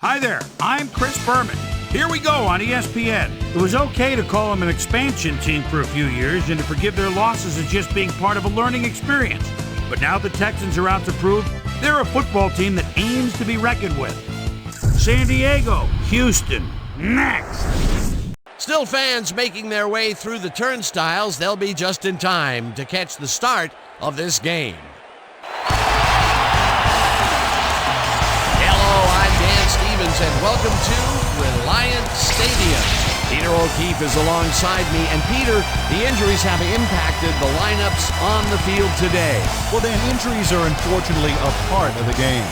Hi there, I'm Chris Berman. Here we go on ESPN. It was okay to call them an expansion team for a few years and to forgive their losses as just being part of a learning experience. But now the Texans are out to prove they're a football team that aims to be reckoned with. San Diego, Houston, next. Still fans making their way through the turnstiles. They'll be just in time to catch the start of this game. And welcome to Reliant Stadium. Peter O'Keefe is alongside me. And Peter, the injuries have impacted the lineups on the field today. Well, Dan, injuries are unfortunately a part of the game.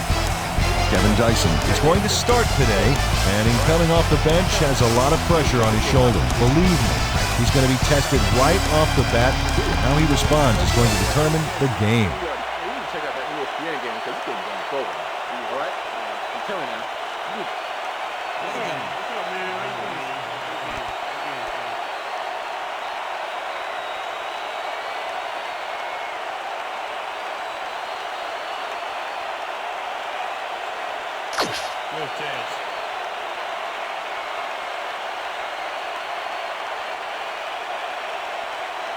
Kevin Dyson is going to start today, and in coming off the bench has a lot of pressure on his shoulder. Believe me, he's going to be tested right off the bat. How he responds is going to determine the game. You need to check out that ESPN game because it's getting on the program. All right? I'm telling you.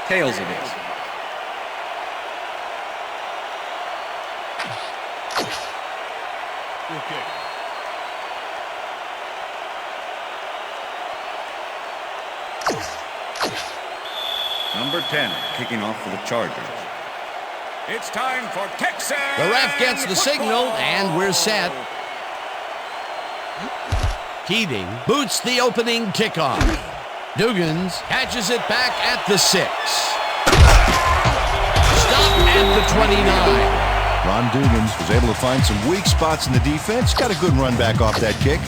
Tails it is. Okay. Number 10, kicking off for the Chargers. It's time for Texans. The ref gets the signal, and we're set. Keating boots the opening kickoff. Dugans catches it back at the 6. Stop at the 29. Ron Dugans was able to find some weak spots in the defense. Got a good run back off that kick.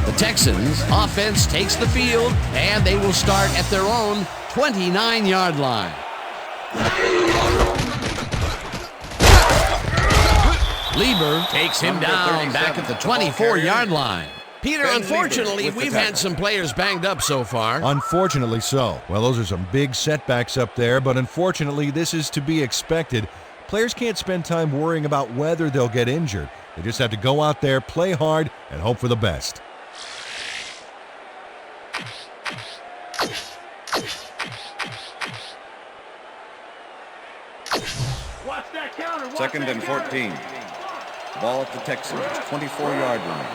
The Texans offense takes the field, and they will start at their own 29-yard line. Lieber takes him down back at the 24-yard line. Peter, unfortunately, we've had some players banged up so far. Unfortunately so. Well, those are some big setbacks up there, but unfortunately, this is to be expected. Players can't spend time worrying about whether they'll get injured. They just have to go out there, play hard, and hope for the best. Second and 14. Ball at the Texans, 24-yard line.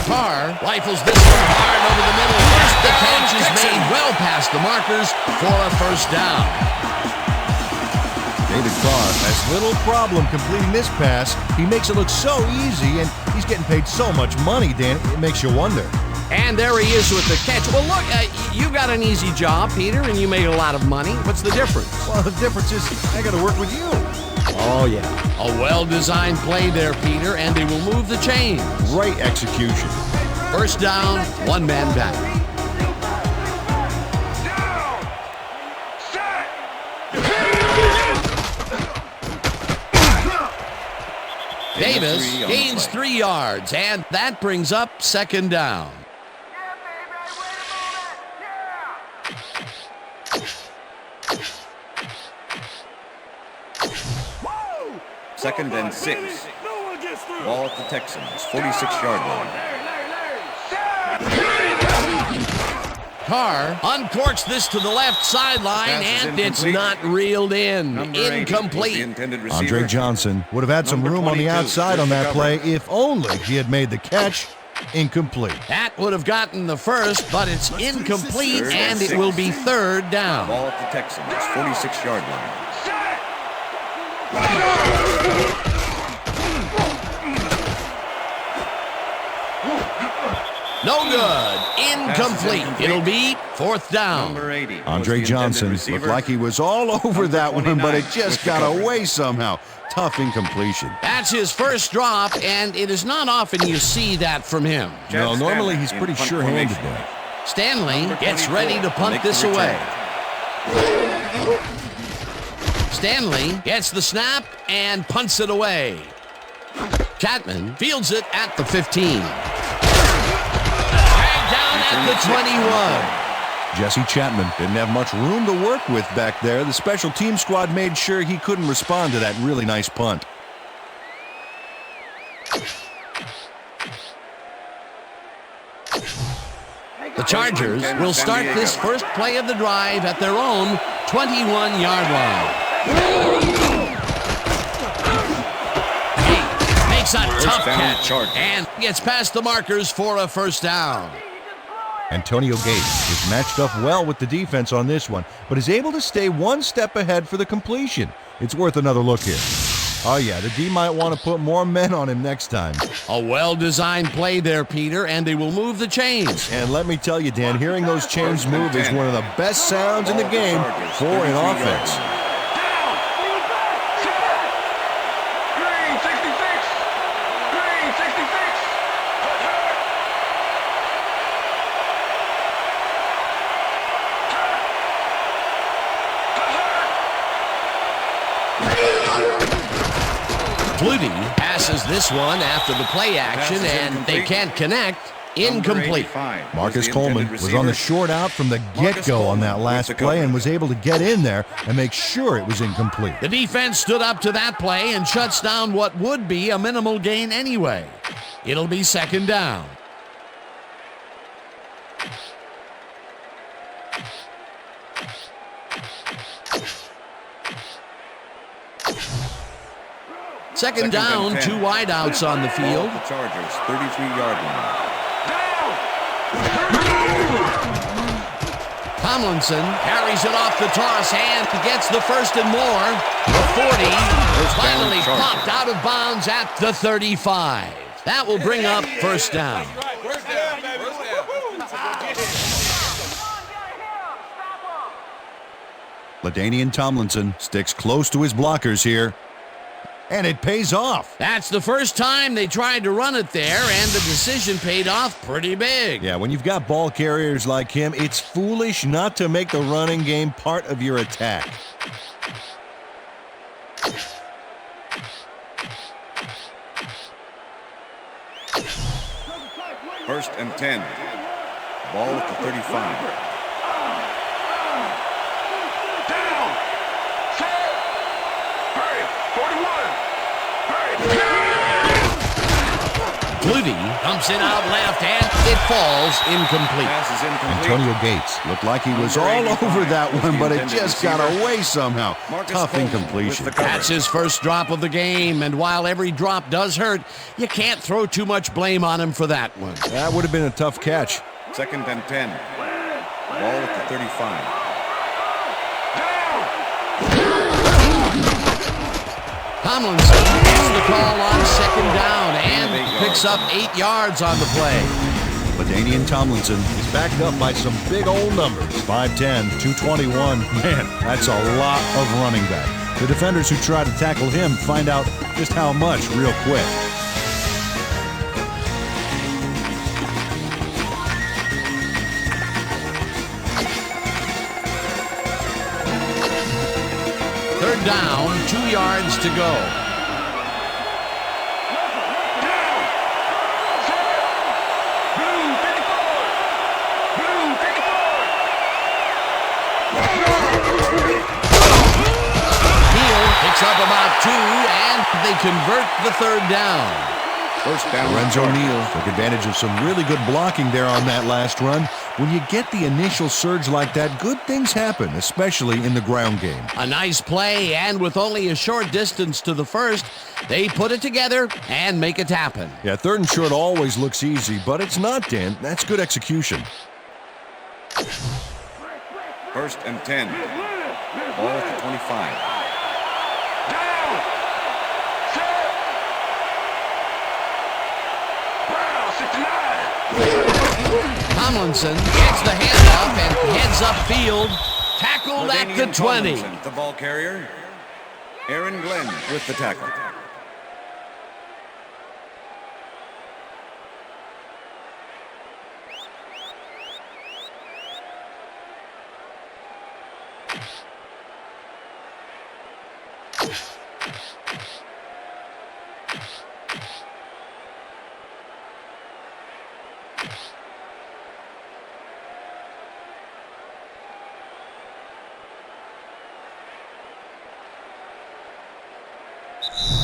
Carr rifles this one hard over the middle. First, the catch is made well past the markers for a first down. David Carr has little problem completing this pass. He makes it look so easy, and he's getting paid so much money, Dan, it makes you wonder. And there he is with the catch. Well, look, you got an easy job, Peter, and you made a lot of money. What's the difference? Well, the difference is I got to work with you. Oh, yeah. A well-designed play there, Peter, and they will move the chains. Great execution. First down, one man back. Davis gains 3 yards, and that brings up second down. Second and 6. Ball at the Texans, 46-yard line. Carr uncorks this to the left sideline, and it's not reeled in. Incomplete. Andre Johnson would have had some room on the outside on that play if only he had made the catch. Incomplete. That would have gotten the first, but it's incomplete, and it will be third down. Ball at the Texans, 46-yard line. No good. Incomplete. It'll be fourth down. Number 80. Andre Johnson looked like he was all over that one, but it just got away somehow. Tough incompletion. That's his first drop, and it is not often you see that from him. No, normally he's pretty sure-handed there. Stanley gets ready to punt this away. Stanley gets the snap and punts it away. Chapman fields it at the 15. Dragged down at the 21. Jesse Chapman didn't have much room to work with back there. The special team squad made sure he couldn't respond to that really nice punt. The Chargers will start this first play of the drive at their own 21-yard line. He makes a tough catch and gets past the markers for a first down. Antonio Gates is matched up well with the defense on this one, but is able to stay one step ahead for the completion. It's worth another look here. Oh yeah, the D might want to put more men on him next time. A well-designed play there, Peter, and they will move the chains. And let me tell you, Dan, hearing those chains move is one of the best sounds in the game for an offense. Flutie passes this one after the play action, and they can't connect. Incomplete. Marcus Coleman was on the short out from the get-go on that last play and was able to get in there and make sure it was incomplete. The defense stood up to that play and shuts down what would be a minimal gain anyway. It'll be second down. Second down, 2 wideouts on the field. The Chargers, 33-yard line. Tomlinson carries it off the toss and gets the first and more. The 40 is finally popped out of bounds at the 35. That will bring up first down. LaDainian Tomlinson sticks close to his blockers here. And it pays off. That's the first time they tried to run it there, and the decision paid off pretty big. Yeah, when you've got ball carriers like him, it's foolish not to make the running game part of your attack. First and 10. Ball at the 35. Flutie dumps it out left, and it falls incomplete. Antonio Gates looked like he was all over that one, but it just got away somehow. Tough incompletion. That's his first drop of the game, and while every drop does hurt, you can't throw too much blame on him for that one. That would have been a tough catch. Second and 10. Ball at the 35. Tomlinson gets the call on second down and picks up 8 yards on the play. LaDainian Tomlinson is backed up by some big old numbers. 5'10", 221. Man, that's a lot of running back. The defenders who try to tackle him find out just how much real quick. Third down, 2 yards to go. Picks up about 2, and they convert the third down. First down. Lorenzo Neal took advantage of some really good blocking there on that last run. When you get the initial surge like that, good things happen, especially in the ground game. A nice play, and with only a short distance to the first, they put it together and make it happen. Yeah, third and short always looks easy, but it's not, Dan. That's good execution. First and 10. Ball at the 25. Tomlinson gets the handoff and heads upfield. Tackled at the 20. The ball carrier. Aaron Glenn with the tackle.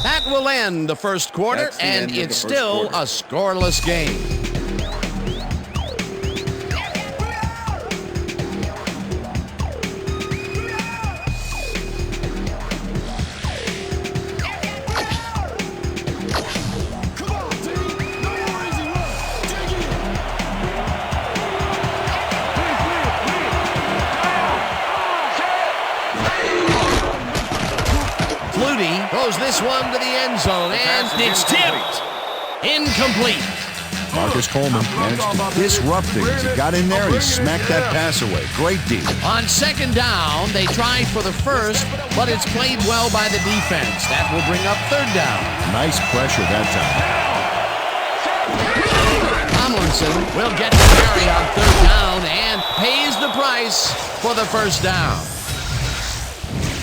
That will end the first quarter, That's the and end of it's the first still quarter. a scoreless game. Flutie throws this one to the end zone, and it's tipped. Incomplete. Marcus Coleman managed to disrupt things. He got in there and he smacked that pass away. Great D. On second down, they tried for the first, but it's played well by the defense. That will bring up third down. Nice pressure that time. Tomlinson will get the carry on third down and pays the price for the first down.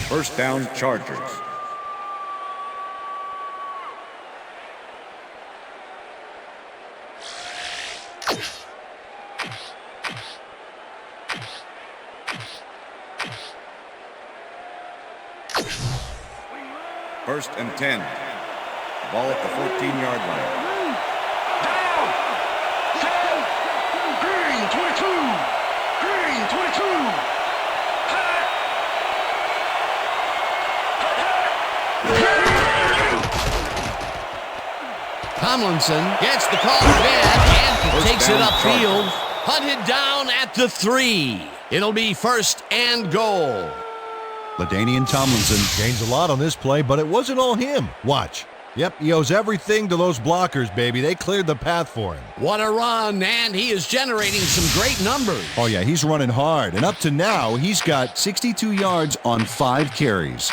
First down, Chargers. First and 10. Ball at the 14-yard line. Green 22. Green 22. Tomlinson gets the call back and First takes it down, upfield. Chargers. Hunted down at the 3. It'll be first and goal. LaDainian Tomlinson gains a lot on this play, but it wasn't all him. Watch. Yep, he owes everything to those blockers, baby. They cleared the path for him. What a run, and he is generating some great numbers. Oh, yeah, he's running hard. And up to now, he's got 62 yards on 5 carries.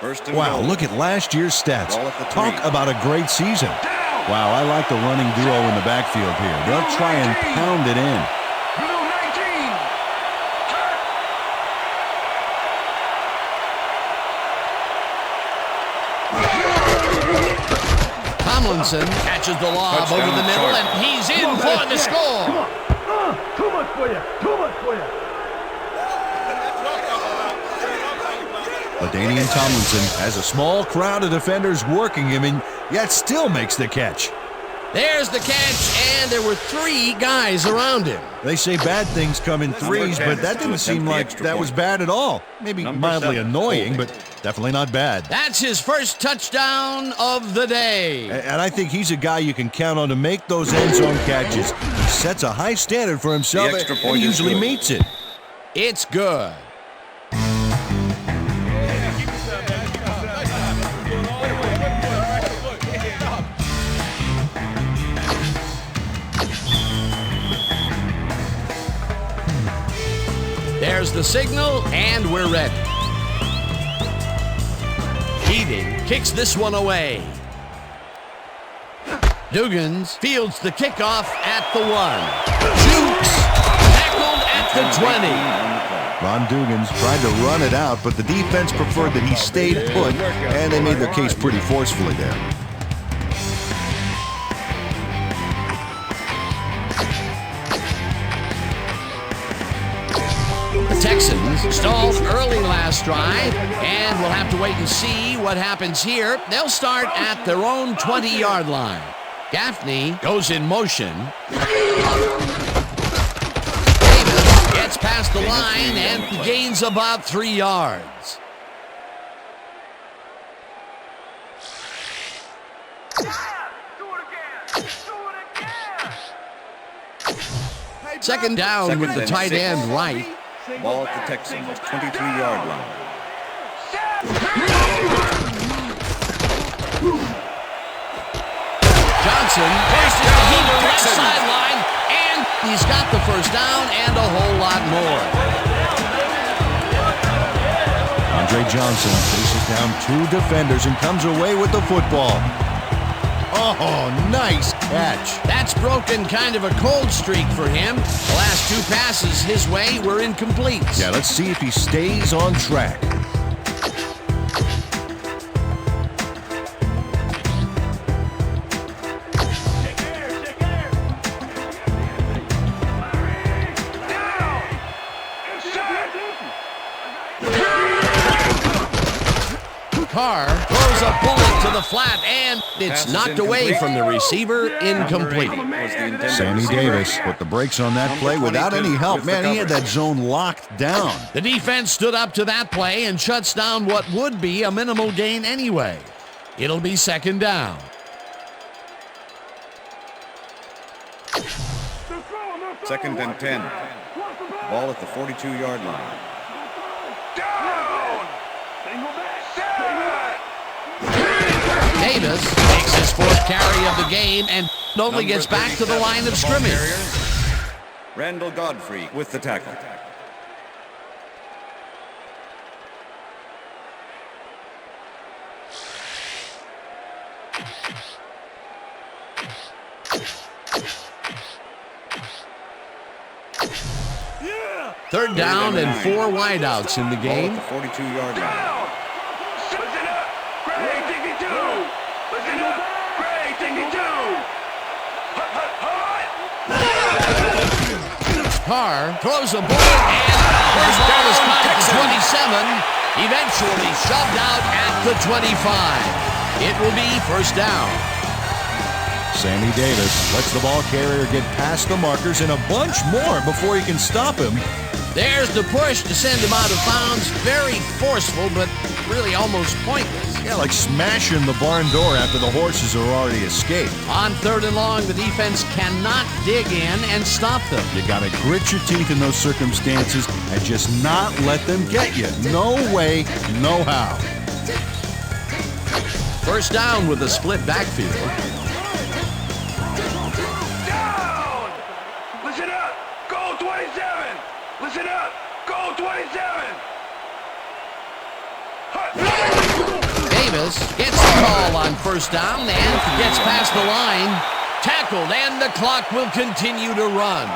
First and Wow, goal. look at last year's stats. Ball at the Talk 3. about a great season. Wow, I like the running duo in the backfield here. They'll try and pound it in. Blue 19. Tomlinson catches the lob Touchdown, over the middle, Chargers. and he's in for the score. Too much for you. Too much for you. LaDainian Tomlinson has a small crowd of defenders working him and yet still makes the catch. There's the catch, and there were 3 guys around him. They say bad things come in threes, but that didn't seem like that was bad at all. Maybe mildly 7, annoying, holding. but definitely not bad. That's his first touchdown of the day. And I think he's a guy you can count on to make those end zone catches. He sets a high standard for himself The extra and point is usually good. meets it. It's good. There's the signal, and we're ready. Keating kicks this one away. Dugans fields the kickoff at the 1. Jukes tackled at the 20. Ron Dugans tried to run it out, but the defense preferred that he stayed put, and they made their case pretty forcefully there. The Texans stalled early last drive, and we'll have to wait and see what happens here. They'll start at their own 20-yard line. Gaffney goes in motion. Davis gets past the line and gains about 3 yards. Second down with the tight end right. Ball at the Texans, 23-yard line. Johnson bursts his heater left sideline, and he's got the first down and a whole lot more. Andre Johnson faces down 2 defenders and comes away with the football. Oh, nice catch. That's broken kind of a cold streak for him. The last 2 passes his way were incomplete. Yeah, let's see if he stays on track. Carr throws a bullet to the flat, and it's knocked away from the receiver, incomplete. Sammy Davis put the brakes on that play without any help. Man, he had that zone locked down. The defense stood up to that play and shuts down what would be a minimal gain anyway. It'll be second down. Second and 10. Ball at the 42-yard line. Davis makes his fourth carry of the game and only gets back to the line of scrimmage. Randall Godfrey with the tackle. Third down and 4 wideouts in the game. Ball at the 42-yard line. Carr throws a bullet, and first ball is caught at the 27, eventually shoved out at the 25. It will be first down. Sammy Davis lets the ball carrier get past the markers and a bunch more before he can stop him. There's the push to send him out of bounds. Very forceful, but really almost pointless. Yeah, like smashing the barn door after the horses are already escaped. On third and long, the defense cannot dig in and stop them. You got to grit your teeth in those circumstances and just not let them get you. No way, no how. First down with a split backfield. Down! Listen up! Go 27! Listen up! Go 27! Davis gets the call on first down and gets past the line. Tackled, and the clock will continue to run.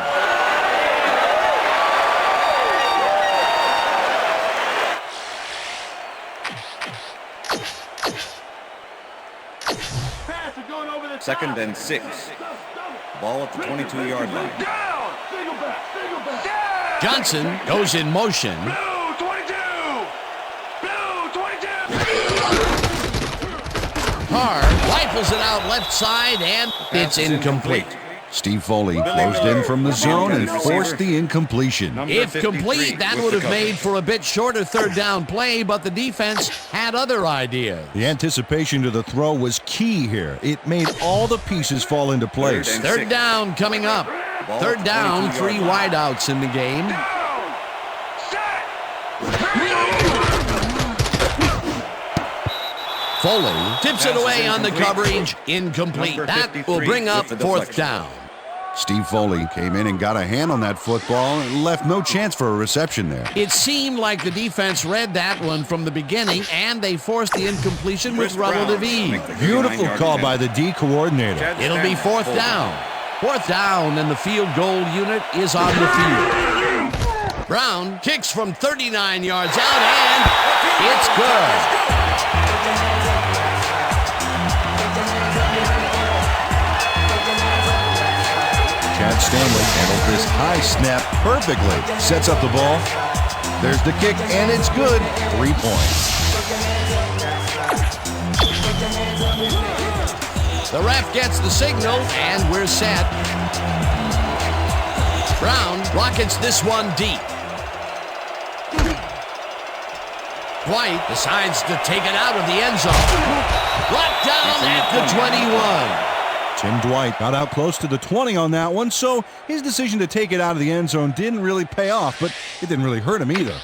Second and 6. Ball at the 22-yard line. Down! Johnson goes in motion. Blue 22! Blue 22! Carr rifles it out left side, and it's incomplete. Steve Foley closed in from the zone and forced the incompletion. If complete, that would have made for a bit shorter third down play, but the defense had other ideas. The anticipation to the throw was key here. It made all the pieces fall into place. Third down coming up. Third down, 3 wideouts in the game. Foley tips it away on the coverage. Incomplete. That will bring up fourth down. Steve Foley came in and got a hand on that football and left no chance for a reception there. It seemed like the defense read that one from the beginning, and they forced the incompletion with relative ease. Beautiful call by the D coordinator. It'll be fourth down. Fourth down, and the field goal unit is on the field. Brown kicks from 39 yards out, and it's good. Chad Stanley handled this high snap perfectly. Sets up the ball. There's the kick, and it's good. 3 points. The ref gets the signal, and we're set. Brown rockets this one deep. White decides to take it out of the end zone. Brought down at the 21. Tim Dwight got out close to the 20 on that one, so his decision to take it out of the end zone didn't really pay off, but it didn't really hurt him either.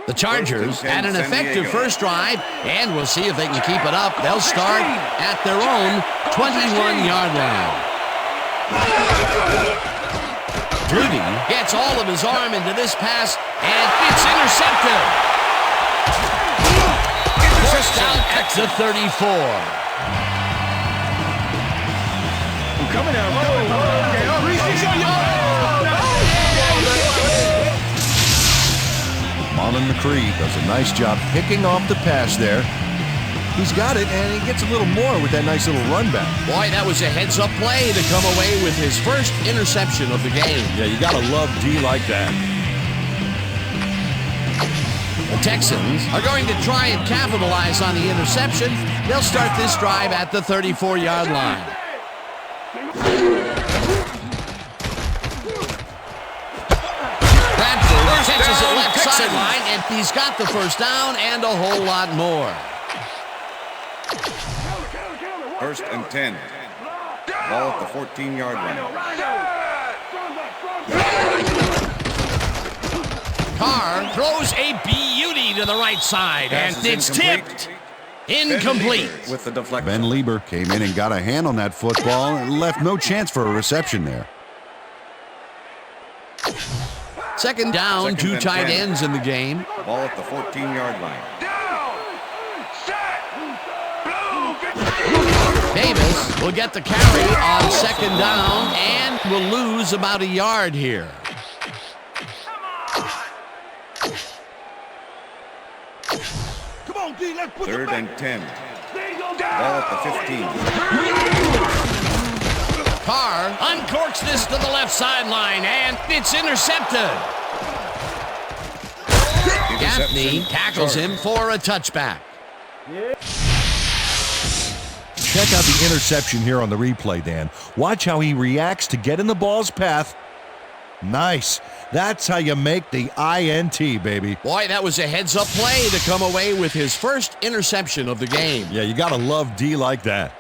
The Chargers had an effective first drive, and we'll see if they can keep it up. They'll start at their own 21-yard line. Flutie gets all of his arm into this pass, and it's intercepted. Forced out at the 34. I'm coming out. Marlon McCree does a nice job picking off the pass there. He's got it, and he gets a little more with that nice little run back. Boy, that was a heads-up play to come away with his first interception of the game. Yeah, you got to love D like that. The Texans are going to try and capitalize on the interception. They'll start this drive at the 34-yard line. Bradford catches it left sideline, and he's got the first down and a whole lot more. 1st and 10. Ball at the 14-yard line. Carr throws a beauty to the right side, and it's tipped. Incomplete. With the deflection. Ben Lieber came in and got a hand on that football and left no chance for a reception there. 2nd down, 2 tight ends in the game. Ball at the 14-yard line. Davis will get the carry on 2nd down and will lose about a yard here. Come on, D, let's put 3rd and 10. Ball at the 15. Carr uncorks this to the left sideline, and it's intercepted. Gaffney tackles him for a touchback. Check out the interception here on the replay, Dan. Watch how he reacts to get in the ball's path. Nice. That's how you make the INT, baby. Boy, that was a heads-up play to come away with his first interception of the game. Yeah, you got to love D like that.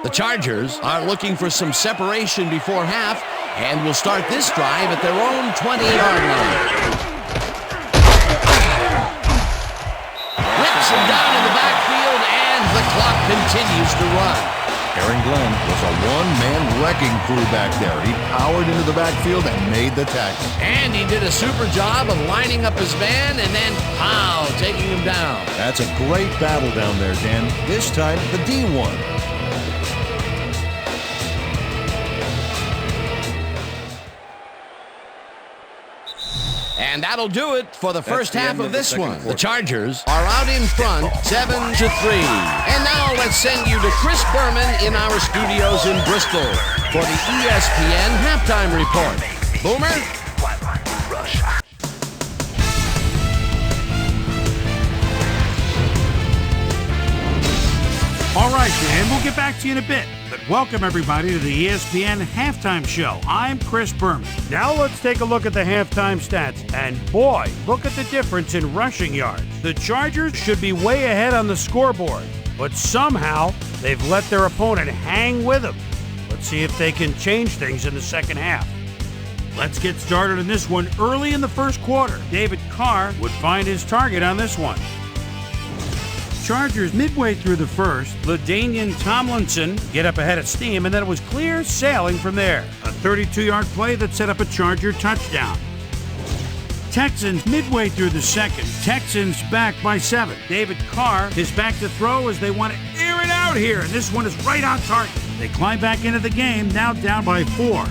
The Chargers are looking for some separation before half and will start this drive at their own 20-yard line. Rips him down in the backfield, and the clock continues to run. Aaron Glenn was a one-man wrecking crew back there. He powered into the backfield and made the tackle. And he did a super job of lining up his man and then, pow, taking him down. That's a great battle down there, Dan. This time, the D won. And that'll do it for the first half of this one. The Chargers are out in front, 7-3. And now let's send you to Chris Berman in our studios in Bristol for the ESPN Halftime Report. Boomer? All right, Dan, we'll get back to you in a bit. But welcome, everybody, to the ESPN Halftime Show. I'm Chris Berman. Now let's take a look at the halftime stats. And boy, look at the difference in rushing yards. The Chargers should be way ahead on the scoreboard, but somehow they've let their opponent hang with them. Let's see if they can change things in the second half. Let's get started in this one early in the first quarter. David Carr would find his target on this one. Chargers midway through the first, LaDainian Tomlinson get up ahead of steam, and then it was clear sailing from there. A 32-yard play that set up a Charger touchdown. Texans midway through the second, Texans back by 7. David Carr is back to throw as they want to air it out here, and this one is right on target. They climb back into the game, now down by 4.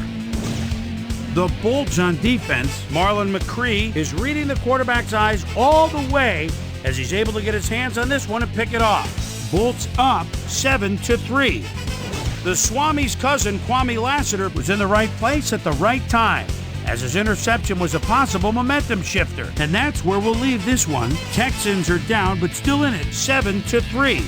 The Bolts on defense, Marlon McCree is reading the quarterback's eyes all the way as he's able to get his hands on this one and pick it off. Bolts up 7-3. The Swami's cousin, Kwame Lassiter, was in the right place at the right time, as his interception was a possible momentum shifter. And that's where we'll leave this one. Texans are down, but still in it, 7-3.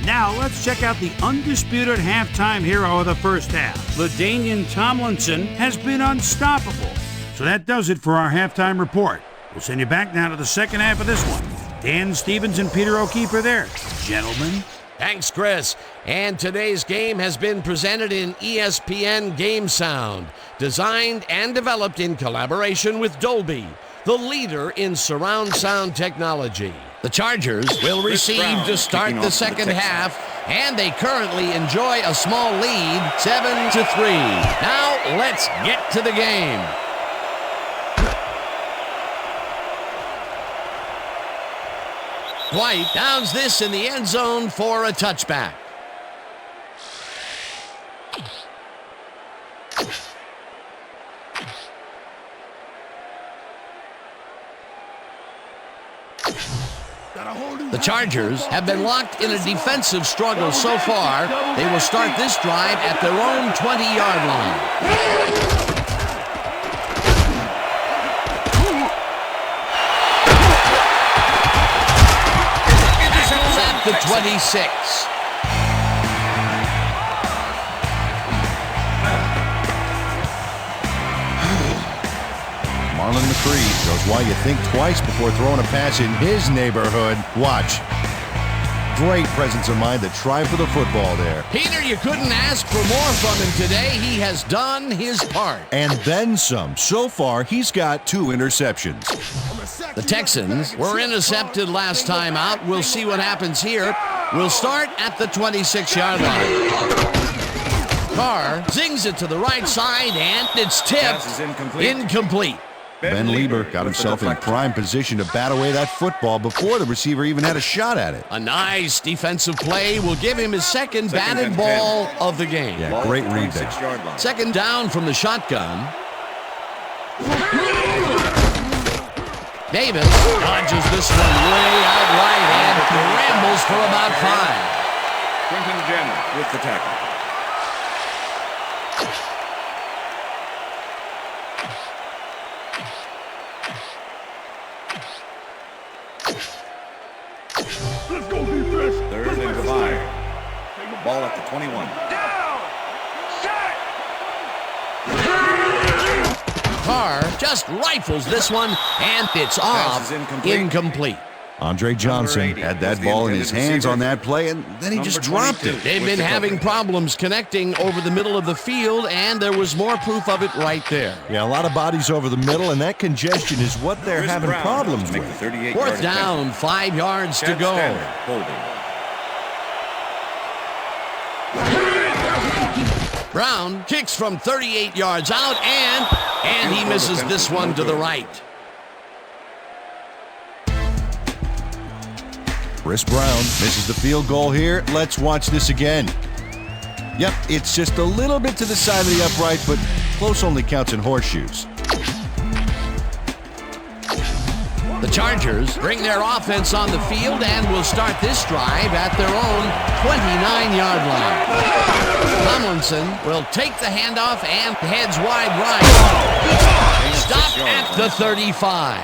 Now, let's check out the undisputed halftime hero of the first half. LaDainian Tomlinson has been unstoppable. So that does it for our halftime report. We'll send you back now to the second half of this one. Dan Stevens and Peter O'Keefe are there. Gentlemen. Thanks, Chris. And today's game has been presented in ESPN Game Sound, designed and developed in collaboration with Dolby, the leader in surround sound technology. The Chargers will receive to start the second half, and they currently enjoy a small lead, 7-3. Now, let's get to the game. White downs this in the end zone for a touchback. The Chargers have been locked in a defensive struggle so far. They will start this drive at their own 20-yard line. At the 26. Marlon McCree shows why you think twice before throwing a pass in his neighborhood. Watch. Great presence of mind to try for the football there. Peter, you couldn't ask for more from him today. He has done his part. And then some. So far, he's got 2 interceptions. The Texans were intercepted last time out. We'll see what happens here. We'll start at the 26-yard line. Carr zings it to the right side, and it's tipped. Incomplete. Ben Lieber got himself in prime position to bat away that football before the receiver even had a shot at it. A nice defensive play will give him his second batted ball of the game. Yeah, great read there. Second down from the shotgun. Davis dodges this one way out right and rambles for about 5. Quentin Jenner with the tackle. Let's go, defense. 3rd and 5. Ball at the 21. Carr just rifles this one, and it's off. Incomplete. Andre Johnson had that ball in his hands on that play, and then he just dropped it. They've been having problems connecting over the middle of the field, and there was more proof of it right there. Yeah, a lot of bodies over the middle, and that congestion is what they're having problems with. 4th down, 5 yards to go. Brown kicks from 38 yards out, and he misses this one to the right. Chris Brown misses the field goal here. Let's watch this again. Yep, it's just a little bit to the side of the upright, but close only counts in horseshoes. The Chargers bring their offense on the field and will start this drive at their own 29-yard line. Tomlinson will take the handoff and heads wide right. Stop at the 35.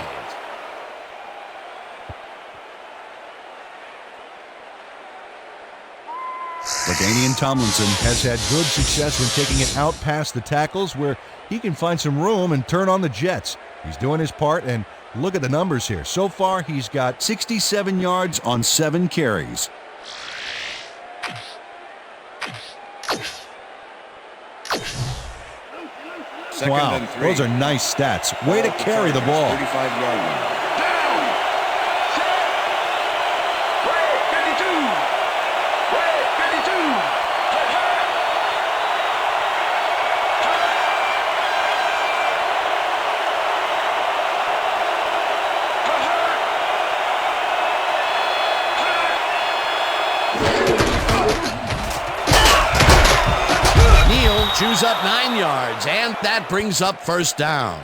LaDainian Tomlinson has had good success when taking it out past the tackles where he can find some room and turn on the Jets. He's doing his part, and look at the numbers here. So far, he's got 67 yards on 7 carries. Wow, those are nice stats. Way to carry the ball. 35-yard line. Chews up 9 yards, and that brings up 1st down.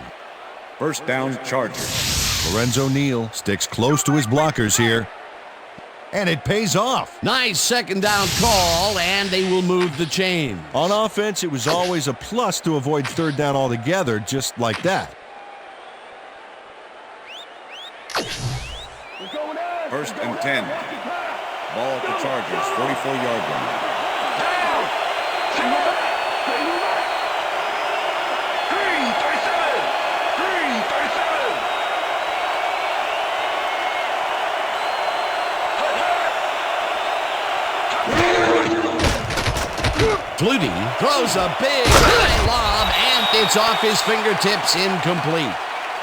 1st down, Chargers. Lorenzo Neal sticks close to his blockers here. And it pays off. Nice 2nd down call, and they will move the chain. On offense, it was always a plus to avoid 3rd down altogether, just like that. 1st and 10. Ball at the Chargers, 44-yard line. Flutie throws a big high lob, and it's off his fingertips, incomplete.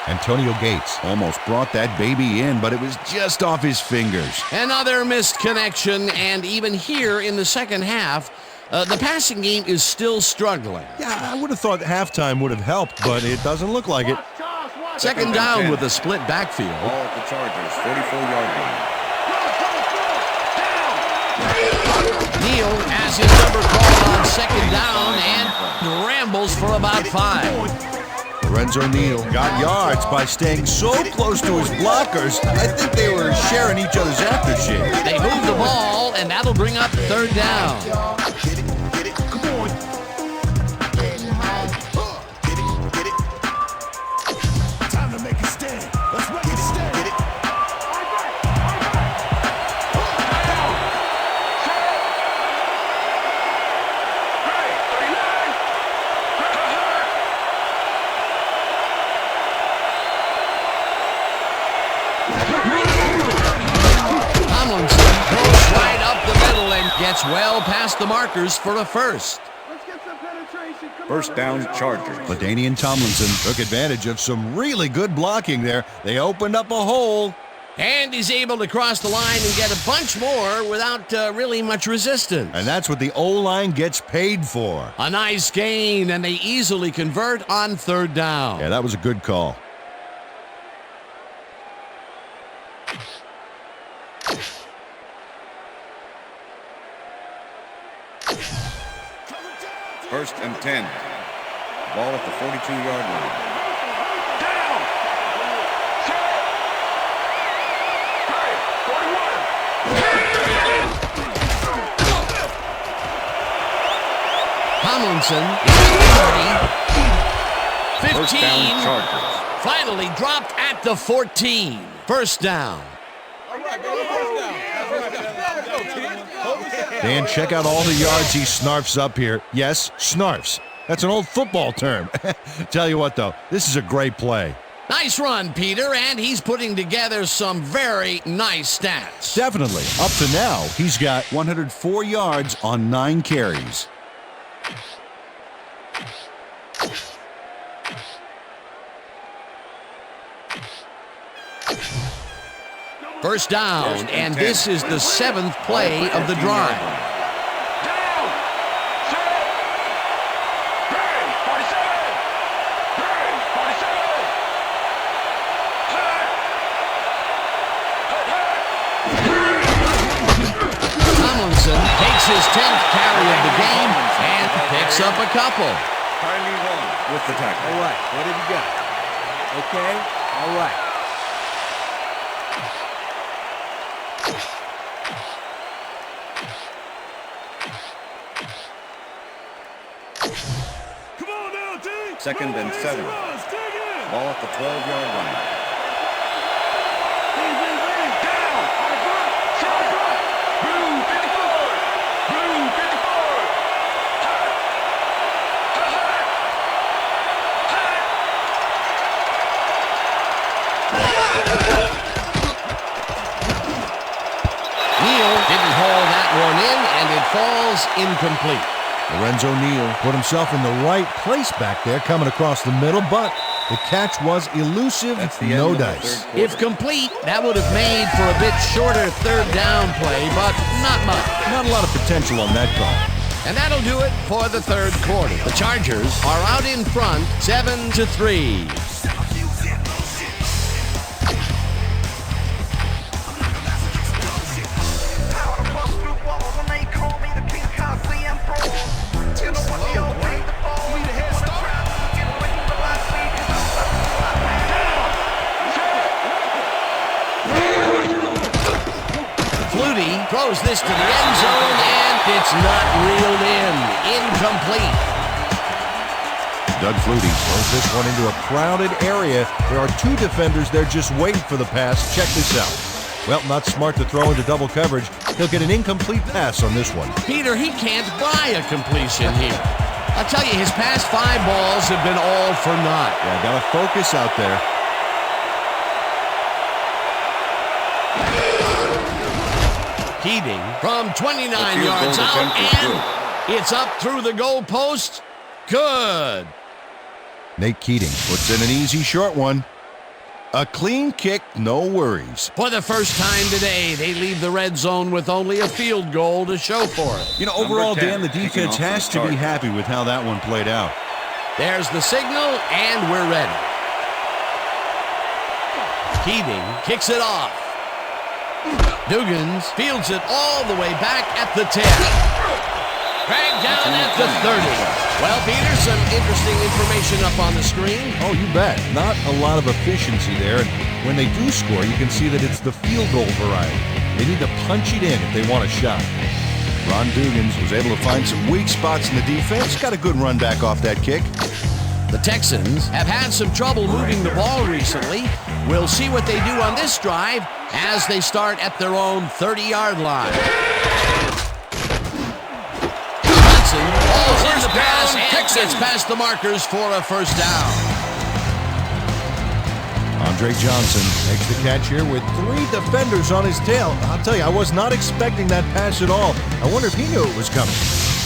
Antonio Gates Almost brought that baby in, but it was just off his fingers. Another missed connection, and even here in the second half, the passing game is still struggling. Yeah, I would have thought halftime would have helped, but it doesn't look like it. 2nd down with a split backfield. Ball at the Chargers, 44-yard line. Neal has his number called on 2nd down and rambles for about 5. Lorenzo Neal got yards by staying so close to his blockers, I think they were sharing each other's aftershave. They move the ball, and that'll bring up third down. Time to make a stand. Let's make a stand. Tomlinson goes right up the middle and gets well past the markers for a first. Let's get some penetration. Come First down, Chargers. LaDainian Tomlinson took advantage of some really good blocking there. They opened up a hole. And he's able to cross the line and get a bunch more without really much resistance. And that's what the O-line gets paid for. A nice gain, and they easily convert on third down. Yeah, that was a good call. First and 10. Ball at the 42-yard line. Tomlinson, 30, 15, First down, Chargers. finally dropped at the 14. First down. Dan, check out all the yards he snarfs up here. Yes, snarfs. That's an old football term. Tell you what, though, this is a great play. Nice run, Peter, and he's putting together some very nice stats. Definitely. Up to now, he's got 104 yards on 9 carries. First down, and this is the 7th play of the drive. Tomlinson takes his 10th carry of the game and picks up a couple. Kylie Long with the tackle. All right, what have you got? Okay, all right. Come on now, D. Second and 7. Ball at the 12-yard line. Neal didn't haul that one in, and it falls incomplete. Lorenzo Neal put himself in the right place back there, coming across the middle, but the catch was elusive, That's the no end of the dice. third quarter. If complete, that would have made for a bit shorter third down play, but not much. Not a lot of potential on that call. And that'll do it for the third quarter. The Chargers are out in front, 7-3. Flutie throws this to the end zone, and it's not reeled in. Incomplete. Doug Flutie throws this one into a crowded area. There are 2 defenders there just waiting for the pass. Check this out. Well, not smart to throw into double coverage. He'll get an incomplete pass on this one. Peter, he can't buy a completion here. I'll tell you, his past 5 balls have been all for naught. Yeah, got to focus out there. Keating from 29 The field yards goal out, attempt is and it's up through the goalpost. Good. Nate Keating puts in an easy short one. A clean kick, no worries. For the first time today, they leave the red zone with only a field goal to show for it. You know, Number overall, 10, Dan, the kicking defense off for has the to be Chargers. happy with how that one played out. There's the signal, and we're ready. Keating kicks it off. Dugans fields it all the way back at the 10. Dragged down at the 30. Well, Peter, some interesting information up on the screen. Oh, you bet. Not a lot of efficiency there. And when they do score, you can see that it's the field goal variety. They need to punch it in if they want a shot. Ron Dugans was able to find some weak spots in the defense. Got a good run back off that kick. The Texans have had some trouble moving the ball recently. We'll see what they do on this drive as they start at their own 30-yard line. Johnson falls in the pass and gets past the markers for a first down. Andre Johnson makes the catch here with 3 defenders on his tail. I'll tell you, I was not expecting that pass at all. I wonder if he knew it was coming.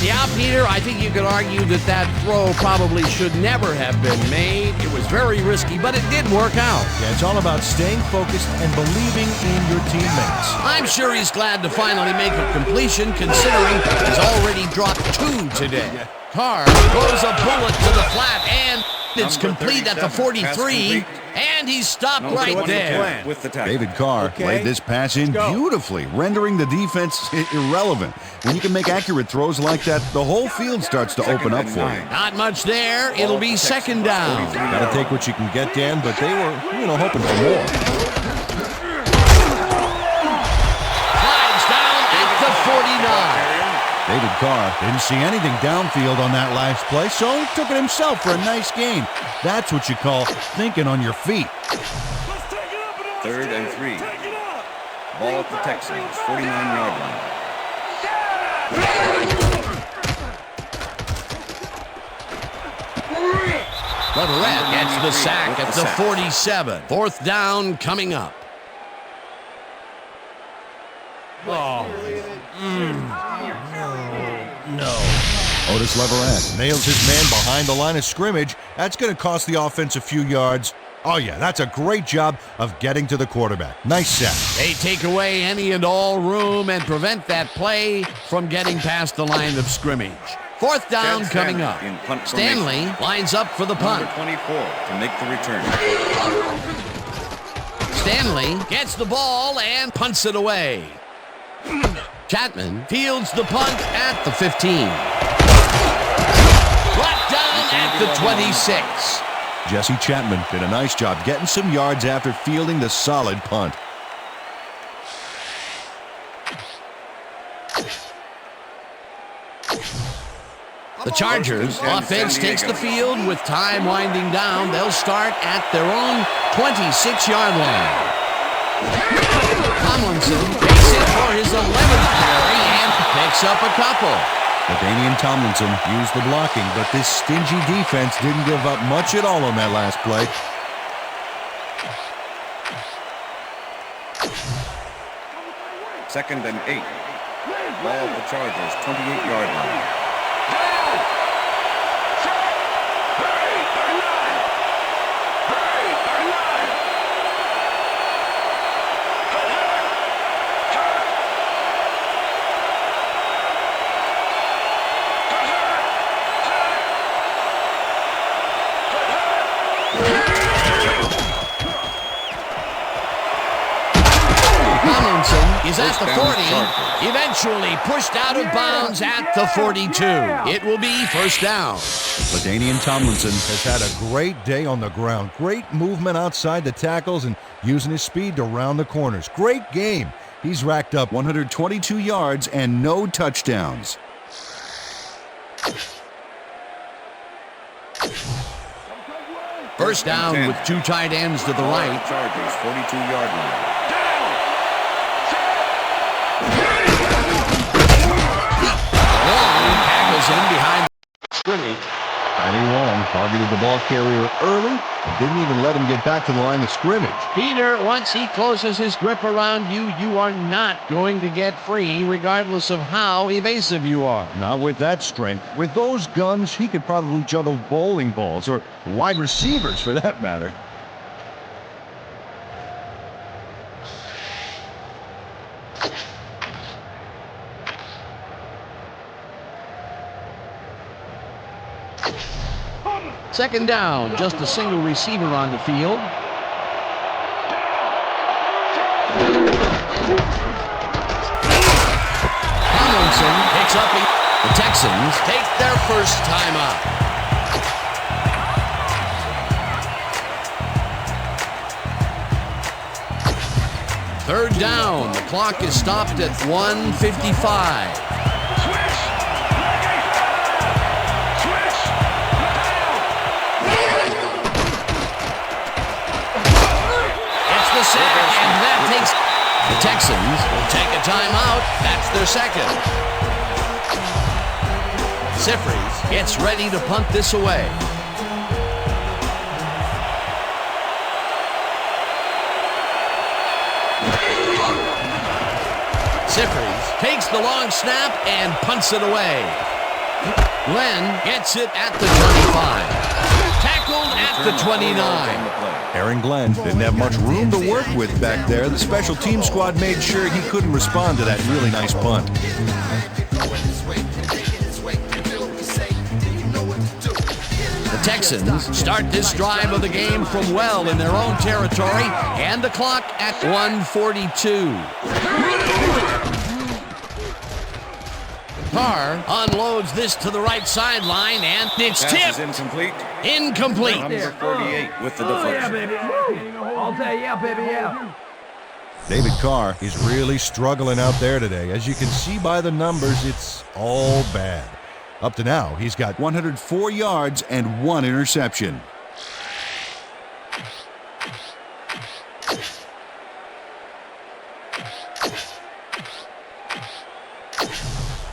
Yeah, Peter, I think you could argue that throw probably should never have been made. It was very risky, but it did work out. Yeah, it's all about staying focused and believing in your teammates. I'm sure he's glad to finally make a completion, considering he's already dropped 2 today. Carr throws a bullet to the flat, and it's complete at the 43, and he's stopped right there. With the tackle. David Carr played this pass in beautifully, rendering the defense irrelevant. When you can make accurate throws like that, the whole field starts to open up for you. Not much there. It'll be second down. Got to take what you can get, Dan, but they were, hoping for more. Flags down at the 49. David Carr didn't see anything downfield on that last play, so he took it himself for a nice gain. That's what you call thinking on your feet. 3rd and 3. Ball at the Texans, 49-yard line. Leverett gets the sack at the 47. 4th down coming up. Otis Leverett nails his man behind the line of scrimmage. That's going to cost the offense a few yards. Oh, yeah, that's a great job of getting to the quarterback. Nice sack. They take away any and all room and prevent that play from getting past the line of scrimmage. 4th down coming up. Stanley lines up for the punt. Number 24 to make the return. Stanley gets the ball and punts it away. Chapman fields the punt at the 15. Brought down at the 26. Jesse Chapman did a nice job getting some yards after fielding the solid punt. The Chargers offense takes the field with time winding down. They'll start at their own 26-yard line. Tomlinson takes it for his 11th carry and picks up a couple. LaDainian Tomlinson used the blocking, but this stingy defense didn't give up much at all on that last play. Second and 8. Ball at the Chargers, 28-yard line. Is at the 40, eventually pushed out of bounds at the 42. It will be first down. LaDainian Tomlinson has had a great day on the ground. Great movement outside the tackles and using his speed to round the corners. Great game. He's racked up 122 yards and no touchdowns. First down with 2 tight ends to the right. Chargers, 42-yard line. Tackles in behind scrimmage. Danny Long targeted the ball carrier early and didn't even let him get back to the line of scrimmage. Peter, once he closes his grip around you, you are not going to get free, regardless of how evasive you are. Not with that strength. With those guns, he could probably juggle bowling balls, or wide receivers for that matter. Second down, just a single receiver on the field. Tomlinson picks up The Texans take their first timeout. Third down. The clock is stopped at 1:55. It's the sack, and that takes... The Texans will take a timeout. That's their second. Sifries gets ready to punt this away. Sifries takes the long snap and punts it away. Glenn gets it at the 25. Tackled at the 29. Aaron Glenn didn't have much room to work with back there. The special team squad made sure he couldn't respond to that really nice punt. The Texans start this drive of the game from well in their own territory, and the clock at 1:42. Carr unloads this to the right sideline, and it's tipped. Incomplete. Incomplete. Number 48 with the deflection. I'll tell you, baby, yeah. David Carr is really struggling out there today. As you can see by the numbers, it's all bad. Up to now, he's got 104 yards and 1 interception.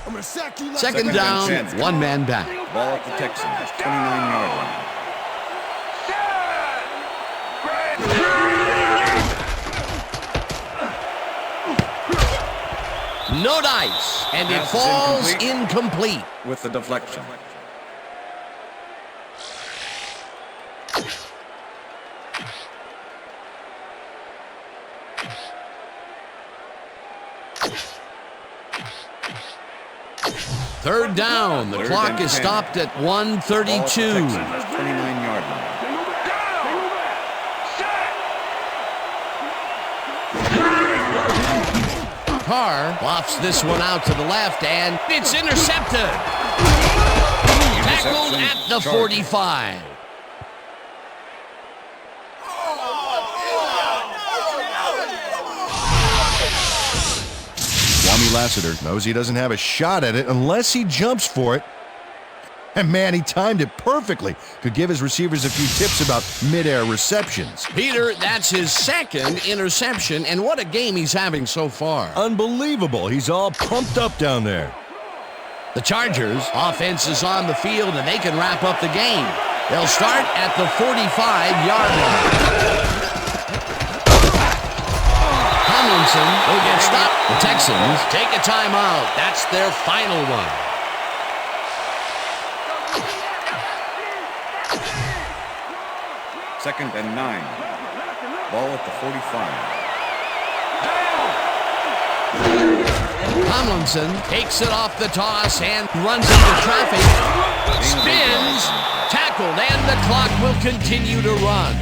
I'm gonna sack you like Second down, 10. one man back. Ball at the Texans, 29-yard line. No dice, and it Pass is falls incomplete. incomplete. With the deflection. Third down. The Third clock and is 10. stopped at Ball at the 1:32. Texans, 29-yard line. Carr lofts this one out to the left, and it's intercepted. Tackled at the 45. Kwame Lassiter knows he doesn't have a shot at it unless he jumps for it. And man, he timed it perfectly. Could give his receivers a few tips about mid-air receptions. Peter, that's his second interception, and what a game he's having so far. Unbelievable. He's all pumped up down there. The Chargers offense is on the field, and they can wrap up the game. They'll start at the 45-yard line. Tomlinson will get stopped. The Texans take a timeout. That's their final one. Second and 9. Ball at the 45. Tomlinson takes it off the toss and runs into traffic. Spins, tackled, and the clock will continue to run.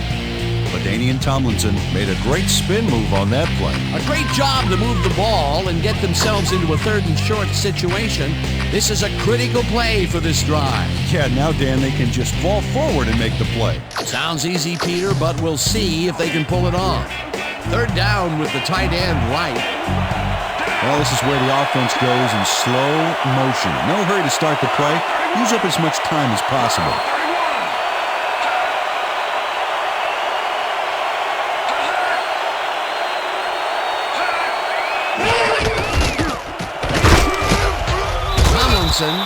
LaDainian Tomlinson made a great spin move on that play. A great job to move the ball and get themselves into a third and short situation. This is a critical play for this drive. Yeah, now, Dan, they can just fall forward and make the play. Sounds easy, Peter, but we'll see if they can pull it off. Third down with the tight end right. Well, this is where the offense goes in slow motion. No hurry to start the play. Use up as much time as possible.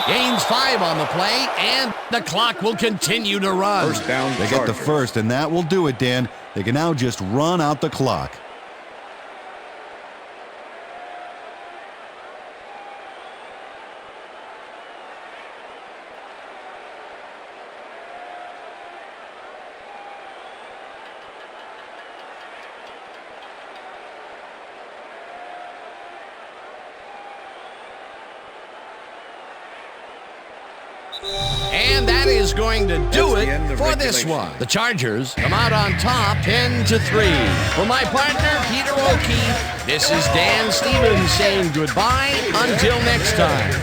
Gains 5 on the play, and the clock will continue to run. First down, They get the first, and that will do it, Dan. They can now just run out the clock. And that is going to do That's the end it of for this regulation. one. The Chargers come out on top 10-3. For my partner, Peter O'Keefe, this is Dan Stevens saying goodbye until next time.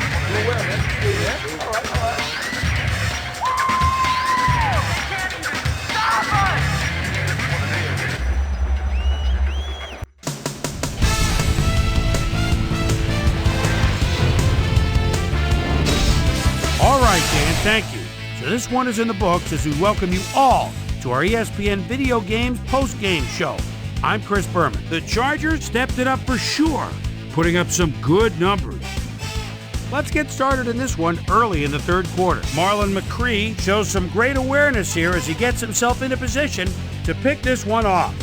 And thank you. So this one is in the books as we welcome you all to our ESPN Video Games post-game show. I'm Chris Berman. The Chargers stepped it up for sure, putting up some good numbers. Let's get started in this one early in the third quarter. Marlon McCree shows some great awareness here as he gets himself into position to pick this one off.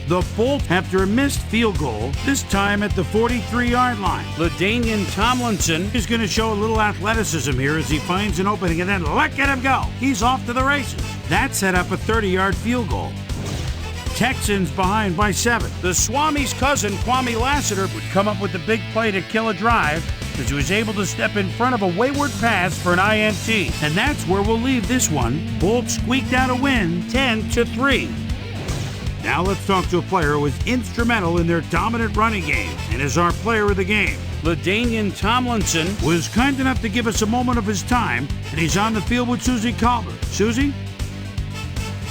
The Bolts, after a missed field goal, this time at the 43-yard line. LaDainian Tomlinson is going to show a little athleticism here as he finds an opening and then let him go. He's off to the races. That set up a 30-yard field goal. Texans behind by 7. The Swami's cousin, Kwame Lassiter, would come up with the big play to kill a drive as he was able to step in front of a wayward pass for an INT. And that's where we'll leave this one. Bolts squeaked out a win, 10-3. Now let's talk to a player who was instrumental in their dominant running game and is our player of the game. LaDainian Tomlinson was kind enough to give us a moment of his time, and he's on the field with Susie Colbert. Susie?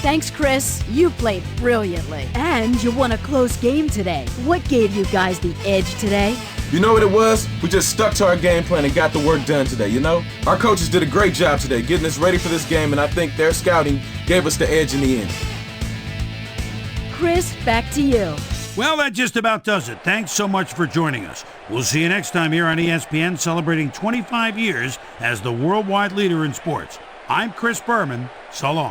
Thanks, Chris. You played brilliantly. And you won a close game today. What gave you guys the edge today? You know what it was? We just stuck to our game plan and got the work done today, you know? Our coaches did a great job today getting us ready for this game, and I think their scouting gave us the edge in the end. Chris, back to you. Well, that just about does it. Thanks so much for joining us. We'll see you next time here on ESPN, celebrating 25 years as the worldwide leader in sports. I'm Chris Berman. So long.